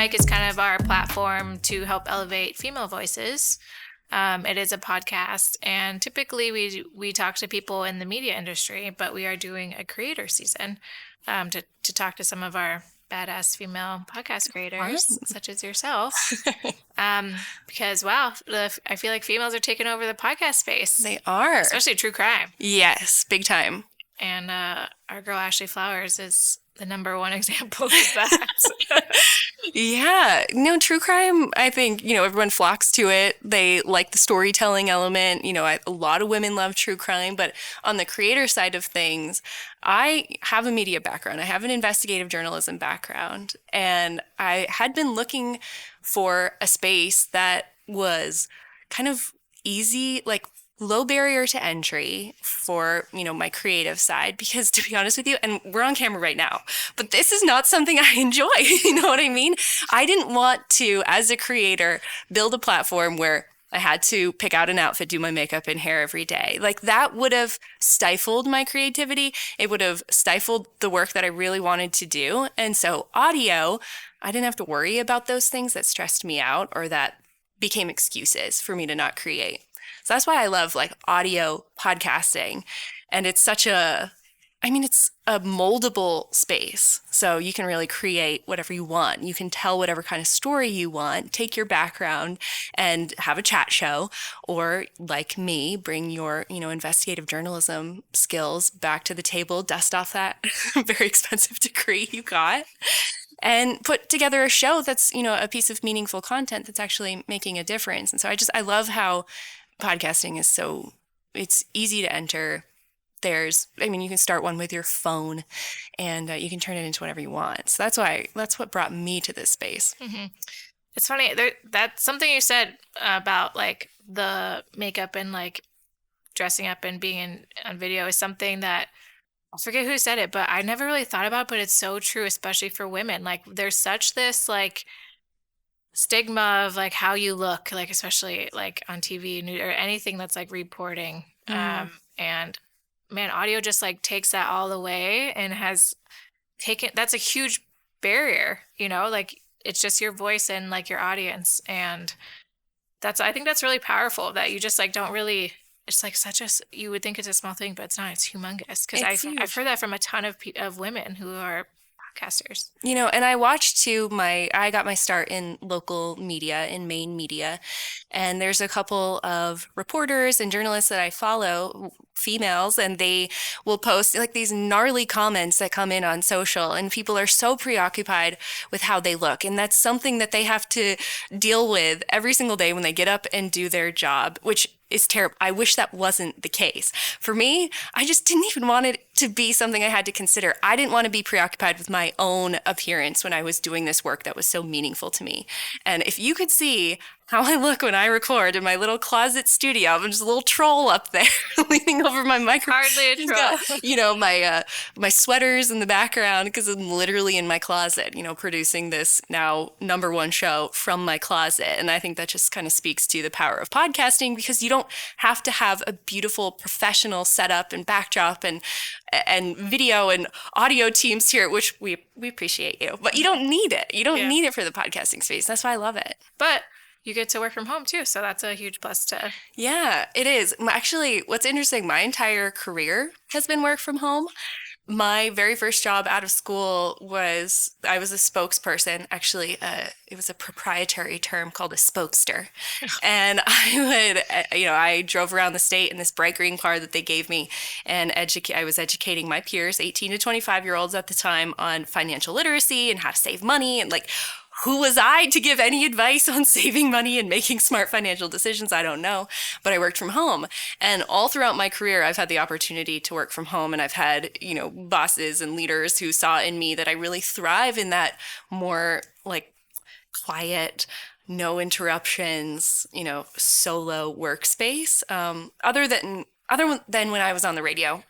Mic is kind of our platform to help elevate female voices. It is a podcast, and typically we talk to people in the media industry, but we are doing a creator season to talk to some of our badass female podcast creators, such as yourself. Because, wow, I feel like females are taking over the podcast space. They are. Especially true crime. Yes, big time. And our girl Ashley Flowers is the number one example of that. Yeah. No, true crime, I think, everyone flocks to it. They like the storytelling element. A lot of women love true crime. But on the creator side of things, I have a media background. I have an investigative journalism background. And I had been looking for a space that was kind of easy, like low barrier to entry for, my creative side, because to be honest with you, and we're on camera right now, but this is not something I enjoy. You know what I mean? I didn't want to, as a creator, build a platform where I had to pick out an outfit, do my makeup and hair every day. Like that would have stifled my creativity. It would have stifled the work that I really wanted to do. And so audio, I didn't have to worry about those things that stressed me out or that became excuses for me to not create. So that's why I love like audio podcasting. And it's it's a moldable space. So you can really create whatever you want. You can tell whatever kind of story you want, take your background and have a chat show, or like me, bring your, investigative journalism skills back to the table, dust off that very expensive degree you got, and put together a show that's, a piece of meaningful content that's actually making a difference. And so I love how podcasting is it's easy to enter. You can start one with your phone and you can turn it into whatever you want. So that's what brought me to this space. Mm-hmm. It's funny. That's something you said about like the makeup and like dressing up and being on video is something that I forget who said it, but I never really thought about it, but it's so true, especially for women. Like there's such this like stigma of like how you look, like especially like on TV or anything that's like reporting. And man, audio just like takes that all away and has taken, that's a huge barrier, like it's just your voice and like your audience. And I think that's really powerful that you just like don't really, it's like you would think it's a small thing, but it's not, it's humongous. Cause I've heard that from a ton of women who are podcasters. And I watched too, I got my start in local media, in Maine media. And there's a couple of reporters and journalists that I follow, females, and they will post like these gnarly comments that come in on social, and people are so preoccupied with how they look. And that's something that they have to deal with every single day when they get up and do their job, which is terrible. I wish that wasn't the case. For me, I just didn't even want it to be something I had to consider. I didn't want to be preoccupied with my own appearance when I was doing this work that was so meaningful to me. And if you could see how I look when I record in my little closet studio, I'm just a little troll up there leaning over my microphone. Hardly a troll. Got, my sweaters in the background because I'm literally in my closet, producing this now #1 show from my closet. And I think that just kind of speaks to the power of podcasting, because you don't have to have a beautiful professional setup and backdrop and video and audio teams here, which we appreciate you, but you don't need it. You don't need it for the podcasting space. That's why I love it. But you get to work from home too, so that's a huge plus to. Yeah, it is. Actually, what's interesting, my entire career has been work from home. My very first job out of school I was a spokesperson. Actually, it was a proprietary term called a spokester. And I drove around the state in this bright green car that they gave me, and I was educating my peers, 18 to 25-year-olds at the time, on financial literacy and how to save money, and like, who was I to give any advice on saving money and making smart financial decisions? I don't know, but I worked from home. And all throughout my career, I've had the opportunity to work from home, and I've had, bosses and leaders who saw in me that I really thrive in that more like quiet, no interruptions, solo workspace. Other than when I was on the radio.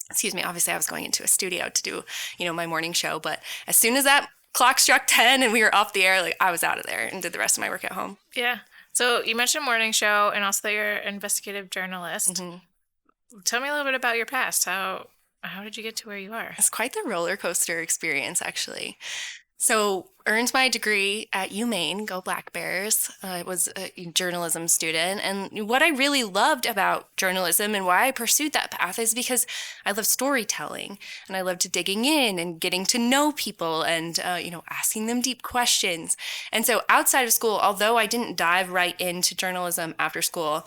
Excuse me, obviously I was going into a studio to do, my morning show, but as soon as that clock struck 10 and we were off the air, like I was out of there and did the rest of my work at home. Yeah. So you mentioned morning show and also that you're an investigative journalist. Mm-hmm. Tell me a little bit about your past. How did you get to where you are? It's quite the roller coaster experience, actually. So earned my degree at UMaine, go Black Bears. I was a journalism student. And what I really loved about journalism and why I pursued that path is because I love storytelling and I loved digging in and getting to know people and, asking them deep questions. And so outside of school, although I didn't dive right into journalism after school,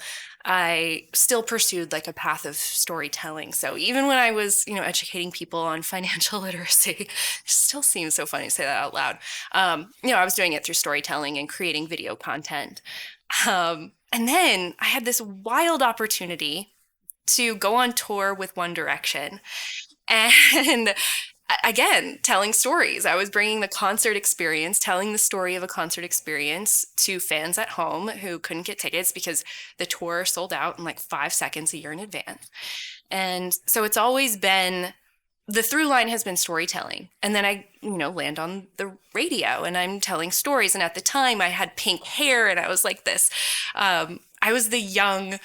I still pursued like a path of storytelling. So even when I was, educating people on financial literacy, it still seems so funny to say that out loud. I was doing it through storytelling and creating video content. And then I had this wild opportunity to go on tour with One Direction. And again, telling stories. I was bringing the concert experience, telling the story of a concert experience to fans at home who couldn't get tickets because the tour sold out in like 5 seconds a year in advance. And so it's always been, the through line has been storytelling. And then I, land on the radio and I'm telling stories. And at the time I had pink hair and I was like this, I was the young,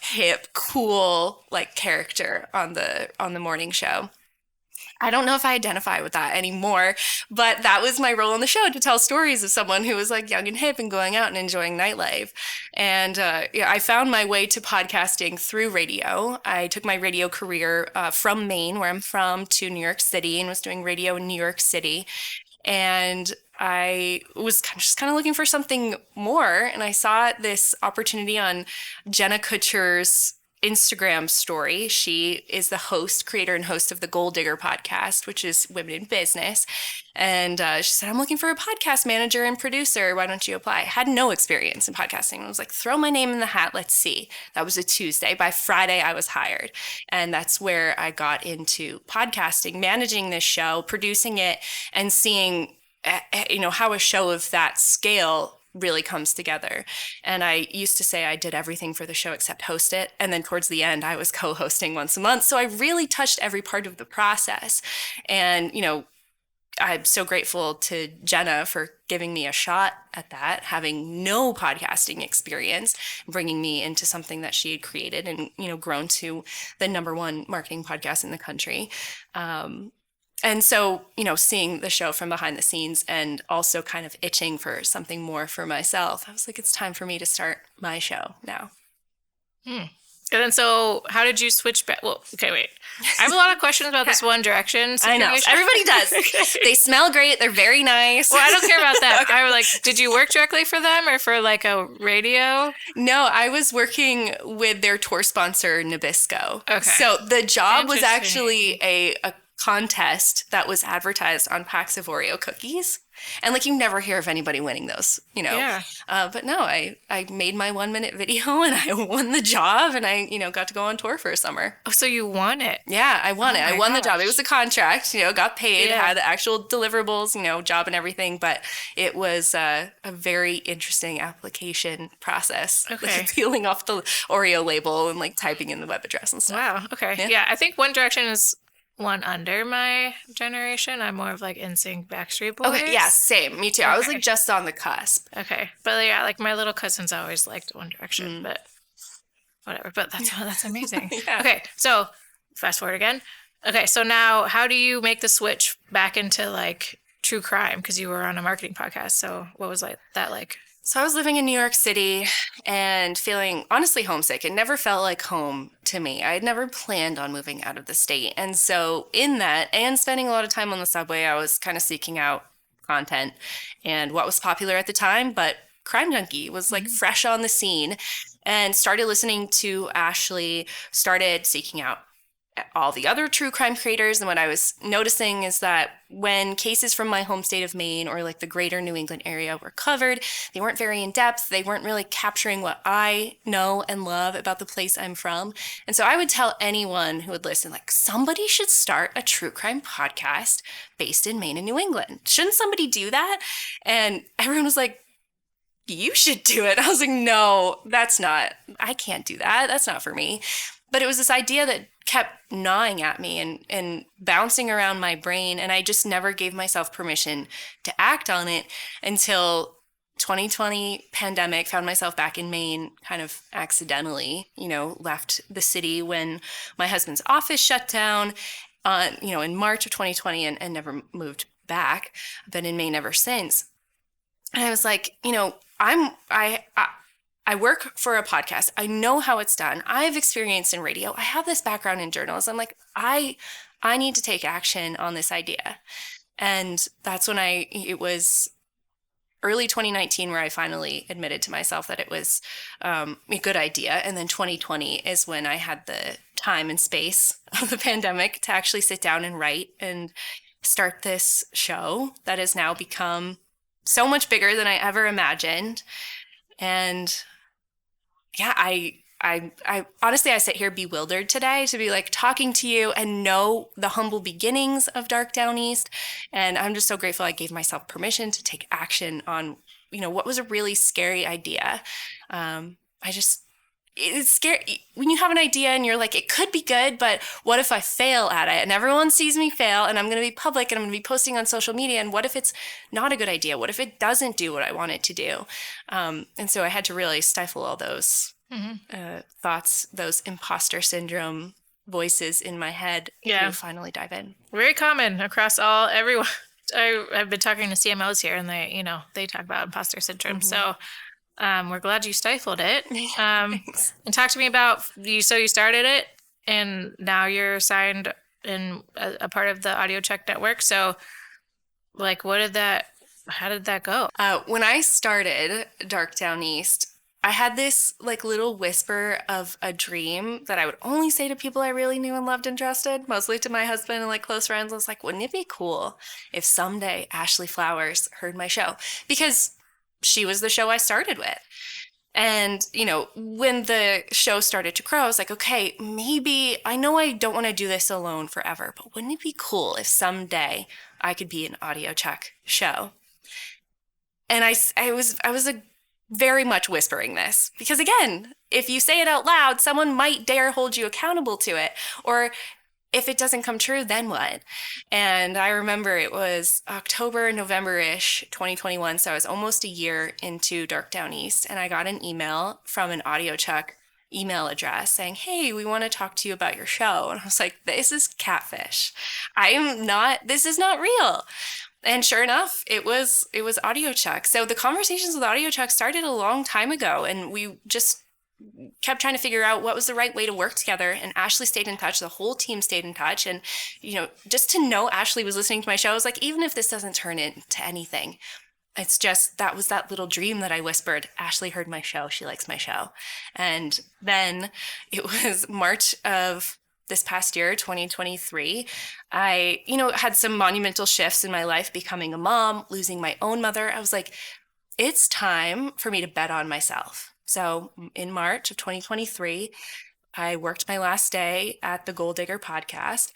hip, cool, like character on the morning show. I don't know if I identify with that anymore, but that was my role on the show, to tell stories of someone who was like young and hip and going out and enjoying nightlife. And I found my way to podcasting through radio. I took my radio career from Maine, where I'm from, to New York City and was doing radio in New York City. And I was just kind of looking for something more. And I saw this opportunity on Jenna Kutcher's Instagram story. She is the creator and host of the Gold Digger podcast, which is women in business. And she said, I'm looking for a podcast manager and producer. Why don't you apply? I had no experience in podcasting. I was like, throw my name in the hat. Let's see. That was a Tuesday. By Friday, I was hired. And that's where I got into podcasting, managing this show, producing it, and seeing, how a show of that scale really comes together. And I used to say I did everything for the show except host it. And then towards the end, I was co-hosting once a month. So I really touched every part of the process. And, I'm so grateful to Jenna for giving me a shot at that, having no podcasting experience, bringing me into something that she had created and, grown to the #1 marketing podcast in the country. And so, seeing the show from behind the scenes and also kind of itching for something more for myself, I was like, it's time for me to start my show now. And then, so how did you switch back? Well, okay, wait. I have a lot of questions about this One Direction situation. I know. Everybody does. Okay. They smell great. They're very nice. Well, I don't care about that. Okay. I was like, did you work directly for them or for like a radio? No, I was working with their tour sponsor, Nabisco. Okay. So the job was actually a contest that was advertised on packs of Oreo cookies. And like, you never hear of anybody winning those, Yeah. But no, I made my 1-minute video and I won the job and I, got to go on tour for a summer. Oh, so you won it? Yeah, I won it. I won the job. It was a contract, got paid, had the actual deliverables, job and everything. But it was a very interesting application process. Okay. Like peeling off the Oreo label and like typing in the web address and stuff. Wow. Okay. Yeah, I think One Direction is one under my generation. I'm more of like NSYNC, Backstreet Boys. Okay, yeah, same. Me too. Okay. I was like just on the cusp. Okay, but yeah, like my little cousins always liked One Direction, but whatever. But that's amazing. Yeah. Okay, so fast forward again. Okay, so now how do you make the switch back into like true crime? Because you were on a marketing podcast. So what was that like? So I was living in New York City and feeling honestly homesick. It never felt like home to me. I had never planned on moving out of the state. And so in that and spending a lot of time on the subway, I was kind of seeking out content and what was popular at the time. But Crime Junkie was like fresh on the scene and started listening to Ashley, started seeking out all the other true crime creators. And what I was noticing is that when cases from my home state of Maine or like the greater New England area were covered, they weren't very in depth. They weren't really capturing what I know and love about the place I'm from. And so I would tell anyone who would listen, like, somebody should start a true crime podcast based in Maine and New England. Shouldn't somebody do that? And everyone was like, you should do it. I was like, no, I can't do that. That's not for me. But it was this idea that kept gnawing at me and bouncing around my brain. And I just never gave myself permission to act on it until 2020 pandemic. Found myself back in Maine kind of accidentally, left the city when my husband's office shut down in March of 2020 and never moved back. I've been in Maine ever since. And I was like, I work for a podcast. I know how it's done. I've experienced in radio. I have this background in journalism. Like I need to take action on this idea. And that's when it was early 2019 where I finally admitted to myself that it was a good idea. And then 2020 is when I had the time and space of the pandemic to actually sit down and write and start this show that has now become so much bigger than I ever imagined. And yeah, I honestly, I sit here bewildered today to be like talking to you and know the humble beginnings of Dark Downeast. And I'm just so grateful I gave myself permission to take action on, what was a really scary idea. It's scary when you have an idea and you're like, it could be good, but what if I fail at it? And everyone sees me fail and I'm going to be public and I'm going to be posting on social media. And what if it's not a good idea? What if it doesn't do what I want it to do? And so I had to really stifle all those thoughts, those imposter syndrome voices in my head to finally dive in. Very common across everyone. I've been talking to CMOs here and they talk about imposter syndrome. So we're glad you stifled it. And talk to me about so you started it and now you're signed in a part of the audiochuck network. So like, how did that go? When I started Dark Downeast, I had this like little whisper of a dream that I would only say to people I really knew and loved and trusted, mostly to my husband and like close friends. I was like, wouldn't it be cool if someday Ashley Flowers heard my show? Because she was the show I started with. And, when the show started to grow, I was like, okay, maybe I know I don't want to do this alone forever, but wouldn't it be cool if someday I could be an audiochuck show? And I was very much whispering this because, again, if you say it out loud, someone might dare hold you accountable to it. Or if it doesn't come true, then what? And I remember it was October, November-ish, 2021. So I was almost a year into Dark Downeast, and I got an email from an audiochuck email address saying, hey, we want to talk to you about your show. And I was like, this is catfish. This is not real. And sure enough, it was audiochuck. So the conversations with audiochuck started a long time ago, and we just kept trying to figure out what was the right way to work together. And Ashley stayed in touch. The whole team stayed in touch. And, just to know Ashley was listening to my show, I was like, even if this doesn't turn into anything, it's just, that was that little dream that I whispered. Ashley heard my show. She likes my show. And then it was March of this past year, 2023, I, had some monumental shifts in my life, becoming a mom, losing my own mother. I was like, it's time for me to bet on myself. So in March of 2023, I worked my last day at the Gold Digger podcast,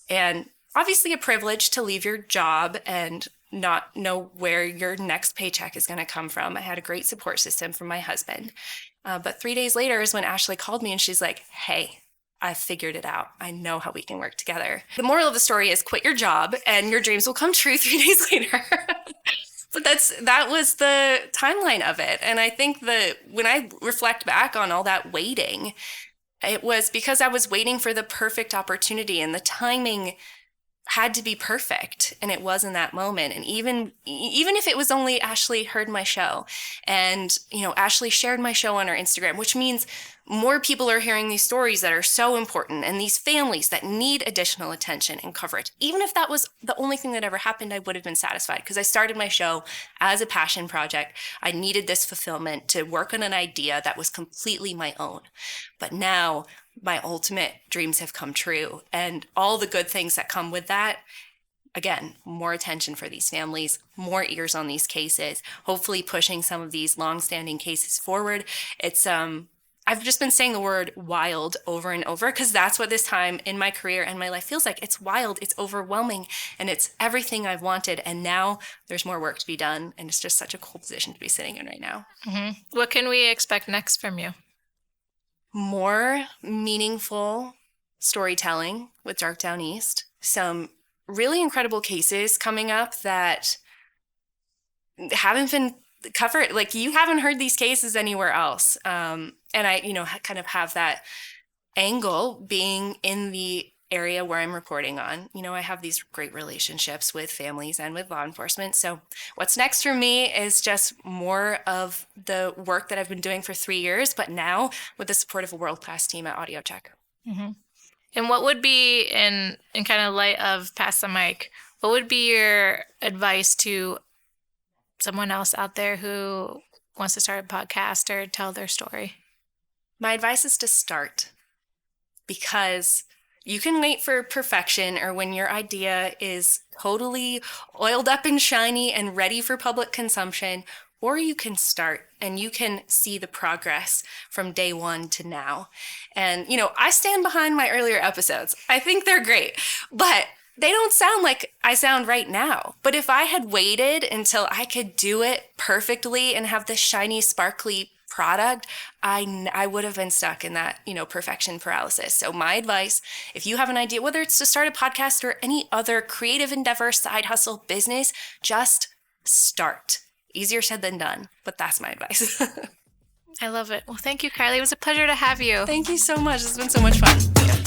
and obviously a privilege to leave your job and not know where your next paycheck is going to come from. I had a great support system from my husband. But 3 days later is when Ashley called me and she's like, hey, I figured it out. I know how we can work together. The moral of the story is quit your job and your dreams will come true 3 days later. But that was the timeline of it. And I think that when I reflect back on all that waiting, it was because I was waiting for the perfect opportunity, and the timing had to be perfect, and it was in that moment. And even if it was only Ashley heard my show and, Ashley shared my show on her Instagram, which means more people are hearing these stories that are so important and these families that need additional attention and coverage. Even if that was the only thing that ever happened, I would have been satisfied because I started my show as a passion project. I needed this fulfillment to work on an idea that was completely my own. But now my ultimate dreams have come true, and all the good things that come with that. Again, more attention for these families, more ears on these cases, hopefully pushing some of these long-standing cases forward. It's I've just been saying the word wild over and over because that's what this time in my career and my life feels like. It's wild, it's overwhelming, and it's everything I've wanted. And now there's more work to be done, and it's just such a cool position to be sitting in right now. Mm-hmm. What can we expect next from you? More meaningful storytelling with Dark Downeast. Some really incredible cases coming up that haven't been covered. Like, you haven't heard these cases anywhere else. And I, kind of have that angle being in the area where I'm reporting on. You know, I have these great relationships with families and with law enforcement. So what's next for me is just more of the work that I've been doing for 3 years, but now with the support of a world-class team at audiochuck. Mm-hmm. And what would be, in kind of light of Pass the Mic, what would be your advice to someone else out there who wants to start a podcast or tell their story? My advice is to start, because you can wait for perfection or when your idea is totally oiled up and shiny and ready for public consumption, or you can start and you can see the progress from day one to now. And, you know, I stand behind my earlier episodes. I think they're great, but they don't sound like I sound right now. But if I had waited until I could do it perfectly and have this shiny, sparkly product, I would have been stuck in that, you know, perfection paralysis. So my advice, if you have an idea, whether it's to start a podcast or any other creative endeavor, side hustle, business, just start. Easier said than done, but that's my advice. I love it. Well, thank you, Kylie. It was a pleasure to have you. Thank you so much. It's been so much fun.